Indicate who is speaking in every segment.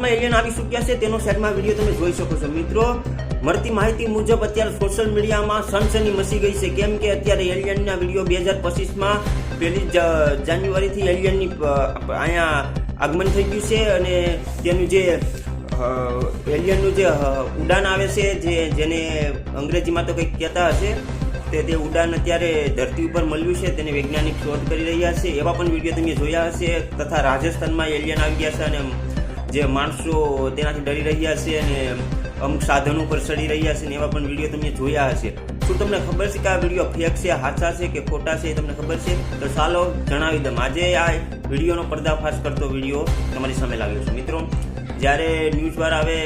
Speaker 1: રાજસ્થાનમાં એલિયન આવી ચૂક્યા છે તેનો સાઈડમાં વિડીયો તમે જોઈ શકો છો મિત્રો। મળતી માહિતી મુજબ અત્યારે સોશિયલ મીડિયામાં સનસની મચી ગઈ છે, કેમ કે અત્યારે એલિયનના વિડીયો 2025માં 1 જાન્યુઆરીથી એલિયનની અહીંયા આગમન થઈ ગયું છે અને તેનું જે એલિયનનું જે ઉડાન આવે છે જેને અંગ્રેજીમાં તો કંઈક કહેતા હશે તે ઉડાન અત્યારે ધરતી ઉપર મળ્યું છે, તેને વૈજ્ઞાનિક શોધ કરી રહ્યા છે એવા પણ વિડીયો તમે જોયા હશે। તથા રાજસ્થાનમાં એલિયન આવી ગયા છે અને જે માણસો તેનાથી ડરી રહ્યા છે અને અમુક સાધનો પર ચડી રહ્યા છે ને એવા પણ વિડીયો તમે જોયા હશે। શું તમને ખબર છે કે આ વિડીયો ફેક છે, સાચા છે કે ખોટા છે, તમને ખબર છે? તો ચાલો જણાવી દઉં। આજે આ વિડીયોનો પર્દાફાશ કરતો વિડીયો તમારી સામે લાવ્યો છે મિત્રો। જ્યારે ન્યૂઝવાળા હવે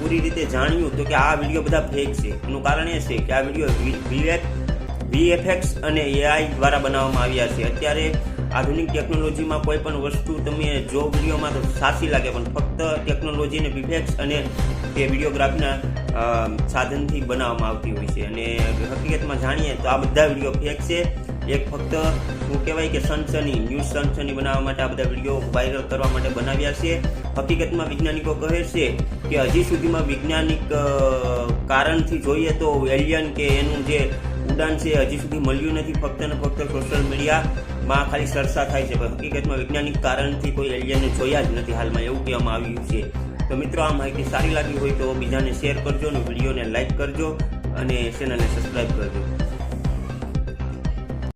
Speaker 1: પૂરી રીતે જાણ્યું તો કે આ વિડીયો બધા ફેક છે, એનું કારણ એ છે કે આ વિડીયો VFX અને AI દ્વારા બનાવવામાં આવ્યા છે। અત્યારે આધુનિક ટેકનોલોજીમાં કોઈ પણ વસ્તુ તમે જો વિડીયોમાં તો સાચી લાગે, પણ ફક્ત ટેકનોલોજી અને VFX અને એ વિડીયોગ્રાફીના સાધનથી બનાવવામાં આવતી હોય છે અને હકીકતમાં જાણીએ તો આ બધા વિડીયો ફેક છે। એક ફક્ત શું કહેવાય કે ન્યૂઝ સનસની બનાવવા માટે આ બધા વિડીયો વાયરલ કરવા માટે બનાવ્યા છે। હકીકતમાં વૈજ્ઞાનિકો કહે છે કે હજી સુધીમાં વૈજ્ઞાનિક કારણથી જોઈએ તો એલિયન કે એનું જે ઉડાન છે હજી સુધી મળ્યું નથી, ફક્ત ને ફક્ત સોશિયલ મીડિયામાં ખાલી ચર્ચા થાય છે, પણ હકીકતમાં વૈજ્ઞાનિક કારણથી કોઈ એલિયનને જોયા જ નથી હાલમાં, એવું કહેવામાં આવ્યું છે। તો મિત્રો આ માહિતી સારી લાગી હોય તો બીજાને શેર કરજો અને વિડીયોને લાઇક કરજો અને ચેનલને સબસ્ક્રાઈબ કરજો।